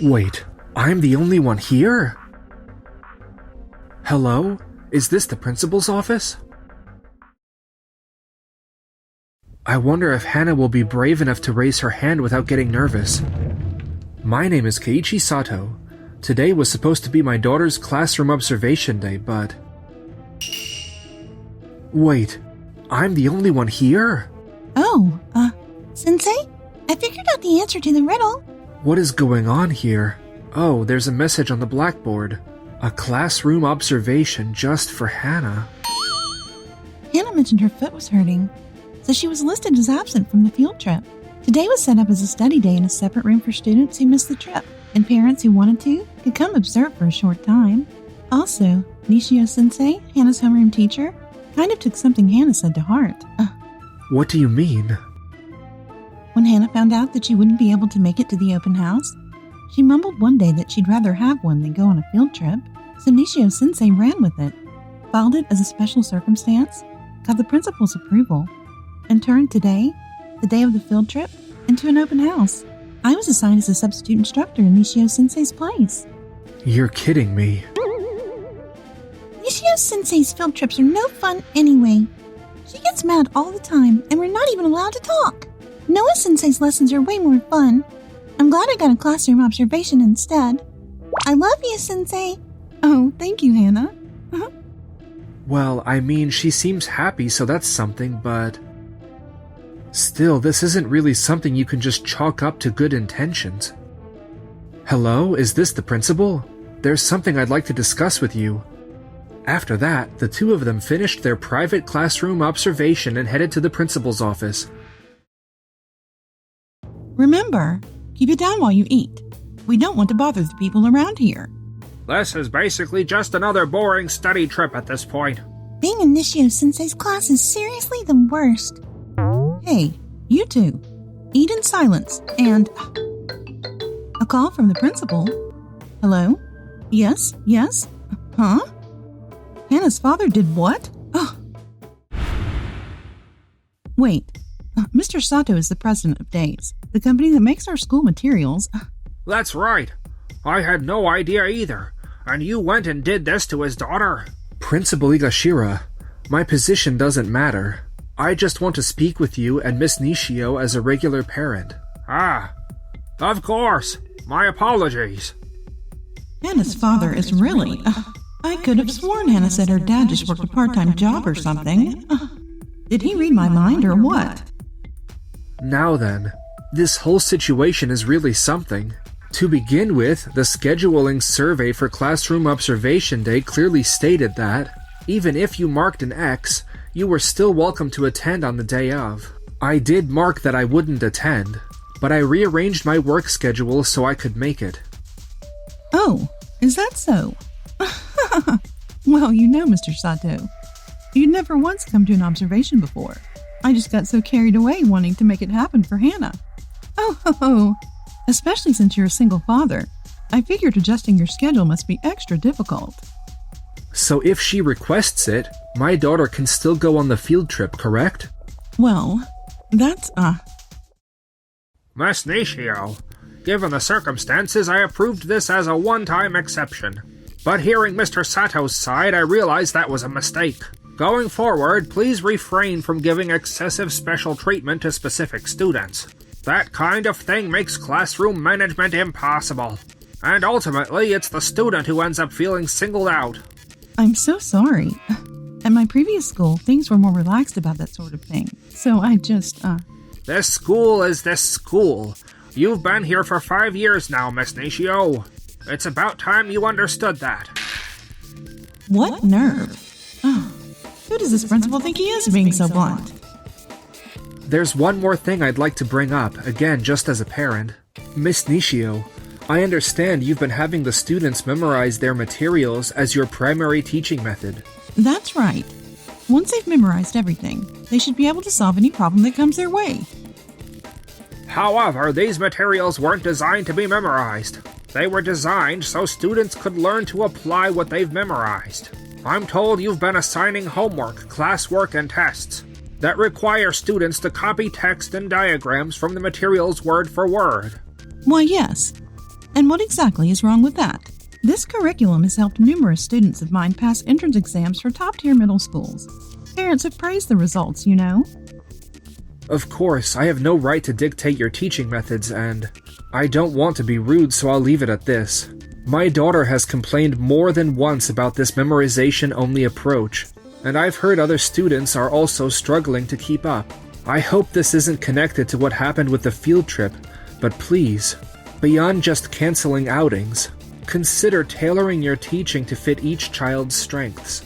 Wait, I'm the only one here? Hello? Is this the principal's office? I wonder if Hana will be brave enough to raise her hand without getting nervous. My name is Keiichi Sato. Today was supposed to be my daughter's classroom observation day, but... Wait, I'm the only one here? Oh, Sensei? I figured out the answer to the riddle. What is going on here? Oh, there's a message on the blackboard. A classroom observation just for Hana. Hana mentioned her foot was hurting, so she was listed as absent from the field trip. Today was set up as a study day in a separate room for students who missed the trip, and parents who wanted to could come observe for a short time. Also, Nishio-sensei, Hana's homeroom teacher, kind of took something Hana said to heart. What do you mean? When Hana found out that she wouldn't be able to make it to the open house, she mumbled one day that she'd rather have one than go on a field trip, so Nishio-sensei ran with it, filed it as a special circumstance, got the principal's approval, and turned today, the day of the field trip, into an open house. I was assigned as a substitute instructor in Nishio-sensei's place. You're kidding me. Nishio-sensei's field trips are no fun anyway. She gets mad all the time, and we're not even allowed to talk. Noah-sensei's lessons are way more fun. I'm glad I got a classroom observation instead. I love you, Sensei. Oh, thank you, Hana. Well, I mean, she seems happy, so that's something, but... Still, this isn't really something you can just chalk up to good intentions. Hello, is this the principal? There's something I'd like to discuss with you. After that, the two of them finished their private classroom observation and headed to the principal's office. Remember, keep it down while you eat. We don't want to bother the people around here. This is basically just another boring study trip at this point. Being in Nishio-sensei's class is seriously the worst. Hey, you two, eat in silence, and... A call from the principal. Hello? Yes? Huh? Hana's father did what? Oh. Wait, Mr. Sato is the president of DAYS, the company that makes our school materials. That's right. I had no idea either. And you went and did this to his daughter? Principal Igashira, my position doesn't matter. I just want to speak with you and Miss Nishio as a regular parent. Ah, of course. My apologies. Hana's father is really... I could have sworn Hana said her dad just worked a part-time job or something. Did he read my mind or what? Now then, this whole situation is really something. To begin with, the scheduling survey for Classroom Observation Day clearly stated that, even if you marked an X, you were still welcome to attend on the day of. I did mark that I wouldn't attend, but I rearranged my work schedule so I could make it. Oh, is that so? Well, you know, Mr. Sato, you'd never once come to an observation before. I just got so carried away wanting to make it happen for Hana. Oh, especially since you're a single father. I figured adjusting your schedule must be extra difficult. So if she requests it, my daughter can still go on the field trip, correct? Well, that's, Miss Nishio, given the circumstances, I approved this as a one-time exception. But hearing Mr. Sato's side, I realized that was a mistake. Going forward, please refrain from giving excessive special treatment to specific students. That kind of thing makes classroom management impossible. And ultimately, it's the student who ends up feeling singled out. I'm so sorry. At my previous school, things were more relaxed about that sort of thing. So I just, This school is this school. You've been here for 5 years now, Miss Nishio. It's about time you understood that. What nerve? Oh, who does this principal think he is being so blunt? There's one more thing I'd like to bring up, again just as a parent. Miss Nishio, I understand you've been having the students memorize their materials as your primary teaching method. That's right. Once they've memorized everything, they should be able to solve any problem that comes their way. However, these materials weren't designed to be memorized. They were designed so students could learn to apply what they've memorized. I'm told you've been assigning homework, classwork, and tests that require students to copy text and diagrams from the materials word for word. Why, yes. And what exactly is wrong with that? This curriculum has helped numerous students of mine pass entrance exams for top-tier middle schools. Parents have praised the results, you know. Of course, I have no right to dictate your teaching methods, and I don't want to be rude, so I'll leave it at this. My daughter has complained more than once about this memorization-only approach, and I've heard other students are also struggling to keep up. I hope this isn't connected to what happened with the field trip, but please, beyond just canceling outings, consider tailoring your teaching to fit each child's strengths.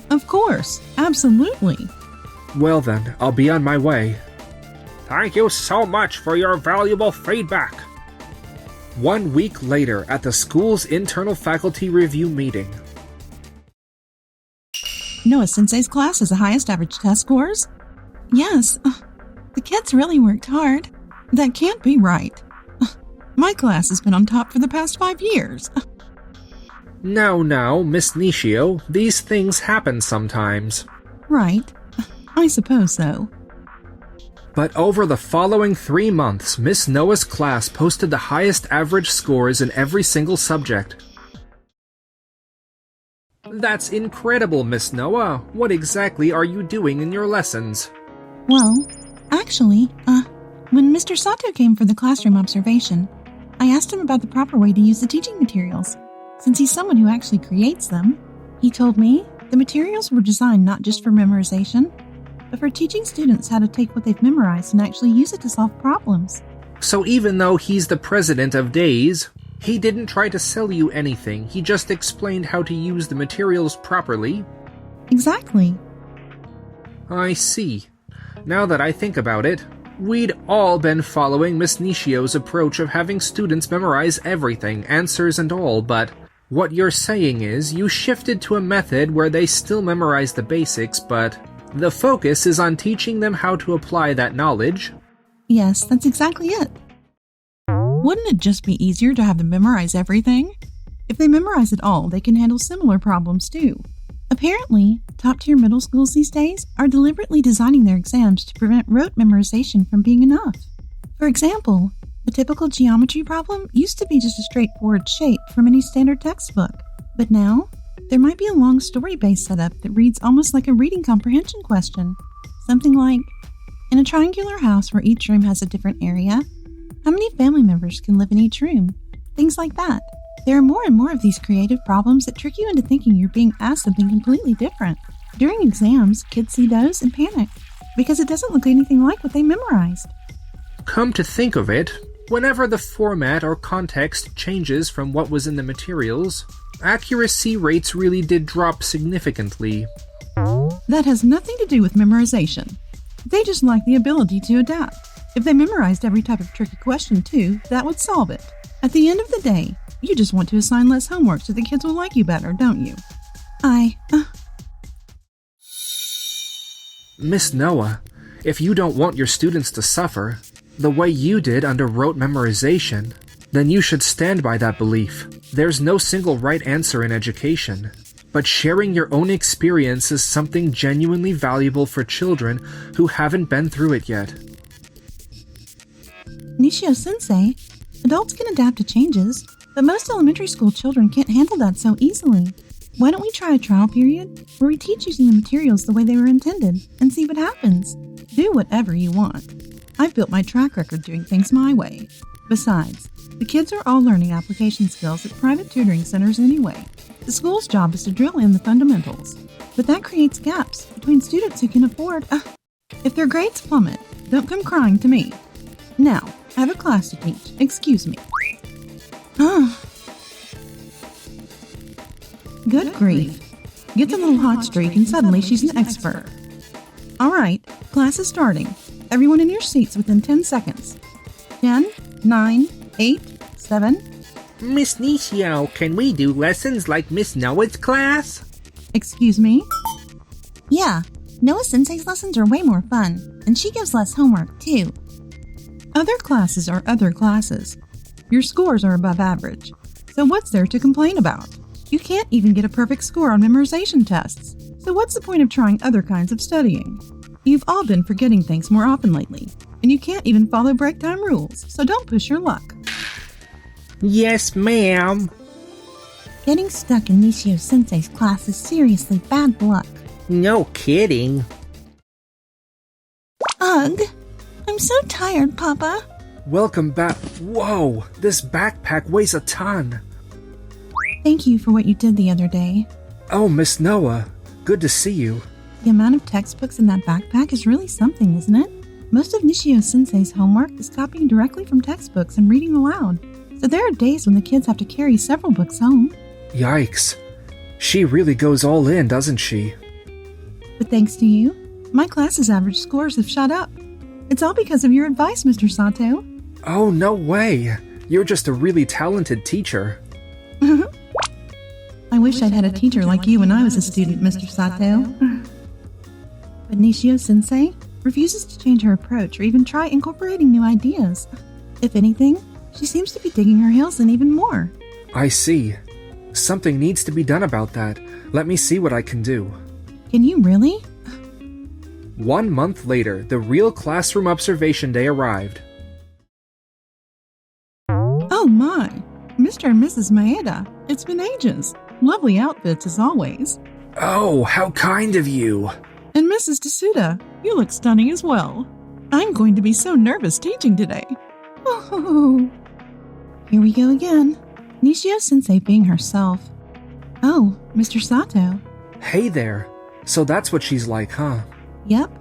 Of course, absolutely. Well then, I'll be on my way. Thank you so much for your valuable feedback. 1 week later, at the school's internal faculty review meeting. Noah-sensei's class has the highest average test scores? Yes, the kids really worked hard. That can't be right. My class has been on top for the past 5 years. Now, Miss Nishio, these things happen sometimes. Right. I suppose so. But over the following 3 months, Miss Noah's class posted the highest average scores in every single subject. That's incredible, Miss Noah. What exactly are you doing in your lessons? Well, actually, when Mr. Sato came for the classroom observation, I asked him about the proper way to use the teaching materials. Since he's someone who actually creates them, he told me the materials were designed not just for memorization, but for teaching students how to take what they've memorized and actually use it to solve problems. So even though he's the president of DAYS, he didn't try to sell you anything, he just explained how to use the materials properly? Exactly. I see. Now that I think about it, we'd all been following Miss Nishio's approach of having students memorize everything, answers and all, but what you're saying is you shifted to a method where they still memorize the basics, but the focus is on teaching them how to apply that knowledge. Yes, that's exactly it. Wouldn't it just be easier to have them memorize everything? If they memorize it all, they can handle similar problems too. Apparently, top-tier middle schools these days are deliberately designing their exams to prevent rote memorization from being enough. For example, a typical geometry problem used to be just a straightforward shape from any standard textbook, but now there might be a long story-based setup that reads almost like a reading comprehension question. Something like, in a triangular house where each room has a different area, how many family members can live in each room? Things like that. There are more and more of these creative problems that trick you into thinking you're being asked something completely different. During exams, kids see those and panic, because it doesn't look anything like what they memorized. Come to think of it, whenever the format or context changes from what was in the materials, accuracy rates really did drop significantly. That has nothing to do with memorization. They just lack the ability to adapt. If they memorized every type of tricky question too, that would solve it. At the end of the day, you just want to assign less homework so the kids will like you better, don't you? Miss Noah, if you don't want your students to suffer, the way you did under rote memorization, then you should stand by that belief. There's no single right answer in education, but sharing your own experience is something genuinely valuable for children who haven't been through it yet. Nishio-sensei, adults can adapt to changes, but most elementary school children can't handle that so easily. Why don't we try a trial period where we teach using the materials the way they were intended and see what happens? Do whatever you want. I've built my track record doing things my way. Besides, the kids are all learning application skills at private tutoring centers anyway. The school's job is to drill in the fundamentals, but that creates gaps between students who can afford. If their grades plummet, don't come crying to me. Now, I have a class to teach. Excuse me. Good grief. Gets a little hot streak and suddenly she's an expert. Alright, class is starting. Everyone in your seats within 10 seconds. 10, 9, 8, 7. Miss Nishio, can we do lessons like Miss Noah's class? Excuse me? Yeah, Noah-sensei's lessons are way more fun, and she gives less homework, too. Other classes are other classes. Your scores are above average. So what's there to complain about? You can't even get a perfect score on memorization tests. So what's the point of trying other kinds of studying? You've all been forgetting things more often lately, and you can't even follow break time rules, so don't push your luck. Yes, ma'am. Getting stuck in Nishio-sensei's class is seriously bad luck. No kidding. Ugh! I'm so tired, Papa. Welcome back. Whoa, this backpack weighs a ton. Thank you for what you did the other day. Oh, Miss Noah, good to see you. The amount of textbooks in that backpack is really something, isn't it? Most of Nishio-sensei's homework is copying directly from textbooks and reading aloud, so there are days when the kids have to carry several books home. Yikes. She really goes all in, doesn't she? But thanks to you, my class's average scores have shot up. It's all because of your advice, Mr. Sato. Oh, no way. You're just a really talented teacher. I wish I'd had a teacher like you when I was a student, Mr. Sato. But Nishio-sensei refuses to change her approach or even try incorporating new ideas. If anything, she seems to be digging her heels in even more. I see. Something needs to be done about that. Let me see what I can do. Can you really? 1 month later, the real classroom observation day arrived. Oh my! Mr. and Mrs. Maeda, it's been ages. Lovely outfits as always. Oh, how kind of you. And Mrs. Tsuda, you look stunning as well. I'm going to be so nervous teaching today. Oh, here we go again. Nishio-sensei being herself. Oh, Mr. Sato. Hey there. So that's what she's like, huh? Yep,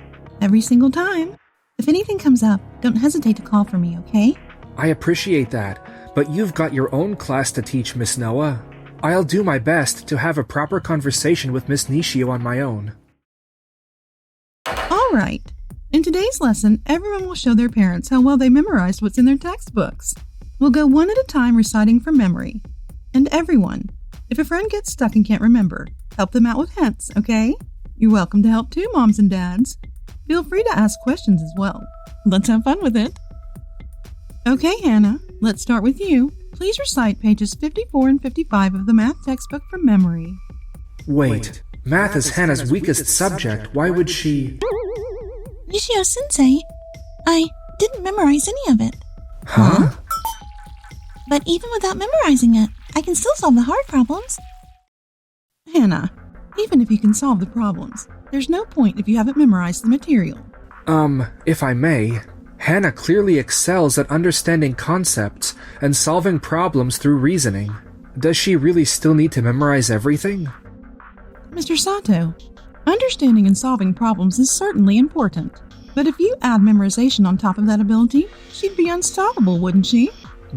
every single time. If anything comes up, don't hesitate to call for me, okay? I appreciate that, but you've got your own class to teach, Miss Noah. I'll do my best to have a proper conversation with Miss Nishio on my own. All right. In today's lesson, everyone will show their parents how well they memorized what's in their textbooks. We'll go one at a time reciting from memory. And everyone, if a friend gets stuck and can't remember, help them out with hints, okay? You're welcome to help too, moms and dads. Feel free to ask questions as well. Let's have fun with it. Okay, Hannah, let's start with you. Please recite pages 54 and 55 of the math textbook from memory. Wait, math is Hannah's weakest subject. Why would she... Nishio-sensei, I didn't memorize any of it. Huh? But even without memorizing it, I can still solve the hard problems. Hannah, even if you can solve the problems, there's no point if you haven't memorized the material. If I may, Hannah clearly excels at understanding concepts and solving problems through reasoning. Does she really still need to memorize everything? Mr. Sato, understanding and solving problems is certainly important. But if you add memorization on top of that ability, she'd be unstoppable, wouldn't she?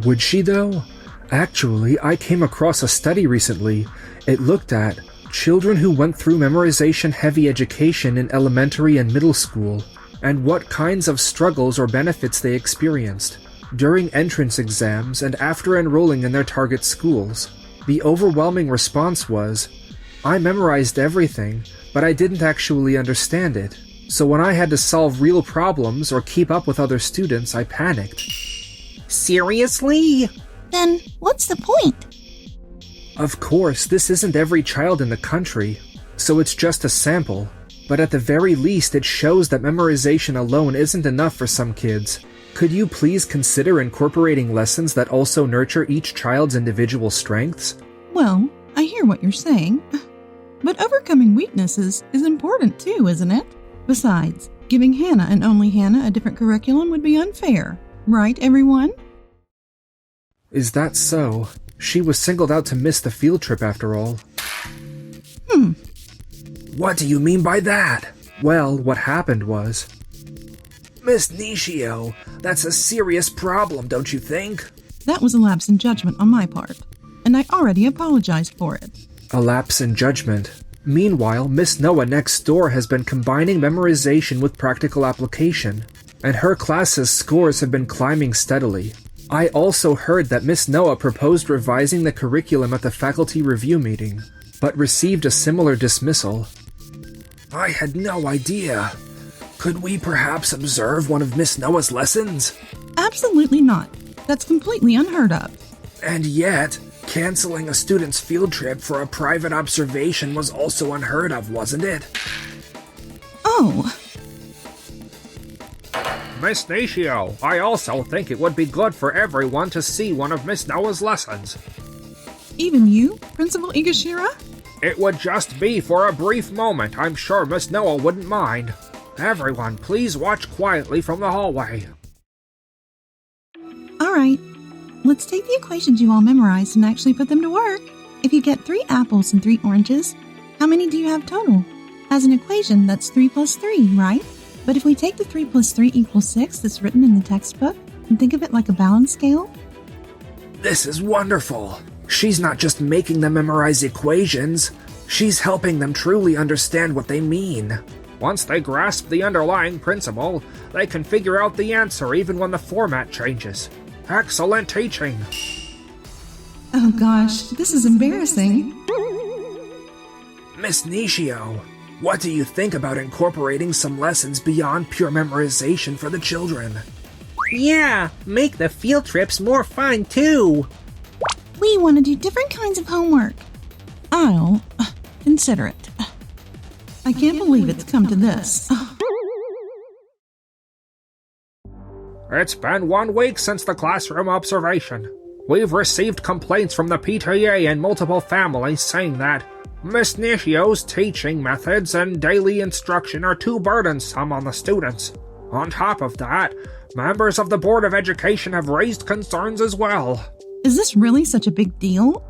Would she, though? Actually, I came across a study recently. It looked at children who went through memorization-heavy education in elementary and middle school, and what kinds of struggles or benefits they experienced during entrance exams and after enrolling in their target schools. The overwhelming response was, I memorized everything, but I didn't actually understand it. So when I had to solve real problems or keep up with other students, I panicked. Seriously? Then what's the point? Of course, this isn't every child in the country, so it's just a sample. But at the very least, it shows that memorization alone isn't enough for some kids. Could you please consider incorporating lessons that also nurture each child's individual strengths? Well, I hear what you're saying. But overcoming weaknesses is important too, isn't it? Besides, giving Hannah and only Hannah a different curriculum would be unfair. Right, everyone? Is that so? She was singled out to miss the field trip after all. What do you mean by that? Well, what happened was... Miss Nishio, that's a serious problem, don't you think? That was a lapse in judgment on my part, and I already apologized for it. A lapse in judgment. Meanwhile, Miss Noah next door has been combining memorization with practical application, and her class's scores have been climbing steadily. I also heard that Miss Noah proposed revising the curriculum at the faculty review meeting, but received a similar dismissal. I had no idea. Could we perhaps observe one of Miss Noah's lessons? Absolutely not. That's completely unheard of. And yet, canceling a student's field trip for a private observation was also unheard of, wasn't it? Oh. Miss Nishio, I also think it would be good for everyone to see one of Miss Noah's lessons. Even you, Principal Igashira? It would just be for a brief moment. I'm sure Miss Noah wouldn't mind. Everyone, please watch quietly from the hallway. Alright, let's take the equations you all memorized and actually put them to work. If you get 3 apples and 3 oranges, how many do you have total? As an equation, that's 3 plus 3, right? But if we take the 3 plus 3 equals 6 that's written in the textbook and think of it like a balance scale? This is wonderful. She's not just making them memorize equations, she's helping them truly understand what they mean. Once they grasp the underlying principle, they can figure out the answer even when the format changes. Excellent teaching. Oh gosh, this is embarrassing. Miss Nishio, what do you think about incorporating some lessons beyond pure memorization for the children? Yeah, make the field trips more fun too. We want to do different kinds of homework. I'll consider it. I can't believe it's come to this. It's been 1 week since the classroom observation. We've received complaints from the PTA and multiple families saying that Miss Nishio's teaching methods and daily instruction are too burdensome on the students. On top of that, members of the Board of Education have raised concerns as well. Is this really such a big deal?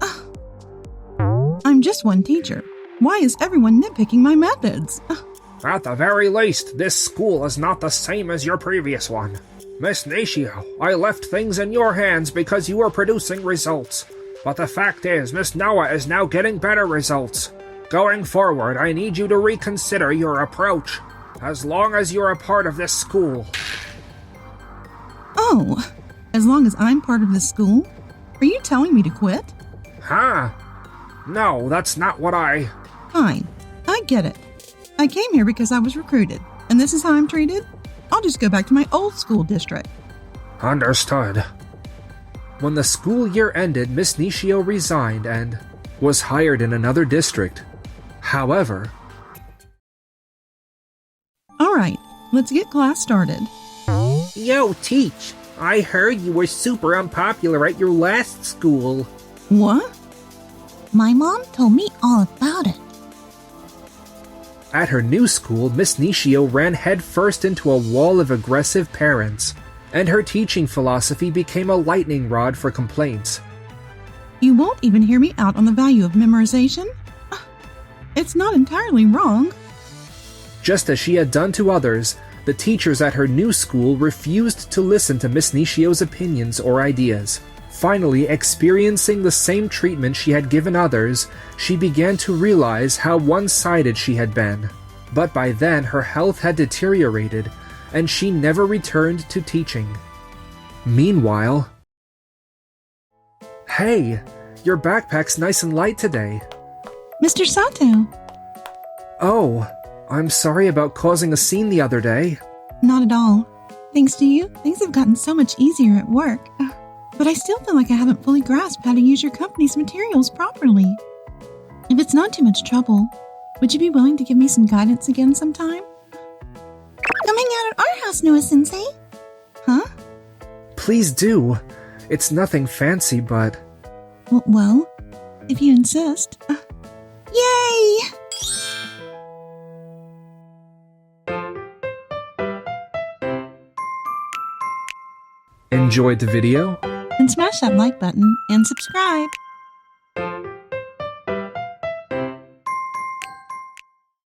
I'm just one teacher. Why is everyone nitpicking my methods? At the very least, this school is not the same as your previous one. Miss Nishio, I left things in your hands because you were producing results. But the fact is, Miss Noah is now getting better results. Going forward, I need you to reconsider your approach, as long as you're a part of this school. Oh, as long as I'm part of this school? Are you telling me to quit? Huh? No, that's not what I... Fine, I get it. I came here because I was recruited, and this is how I'm treated? I'll just go back to my old school district. Understood. When the school year ended, Miss Nishio resigned and was hired in another district. However... Alright, let's get class started. Yo, Teach, I heard you were super unpopular at your last school. What? My mom told me all about it. At her new school, Miss Nishio ran headfirst into a wall of aggressive parents, and her teaching philosophy became a lightning rod for complaints. You won't even hear me out on the value of memorization? It's not entirely wrong. Just as she had done to others, the teachers at her new school refused to listen to Miss Nishio's opinions or ideas. Finally, experiencing the same treatment she had given others, she began to realize how one-sided she had been. But by then, her health had deteriorated, and she never returned to teaching. Meanwhile... Hey, your backpack's nice and light today. Mr. Sato. Oh, I'm sorry about causing a scene the other day. Not at all. Thanks to you, things have gotten so much easier at work. But I still feel like I haven't fully grasped how to use your company's materials properly. If it's not too much trouble, would you be willing to give me some guidance again sometime? Come hang out at our house, Noah-sensei. Huh? Please do. It's nothing fancy, but... Well, if you insist. Yay! Enjoyed the video? Then smash that like button and subscribe.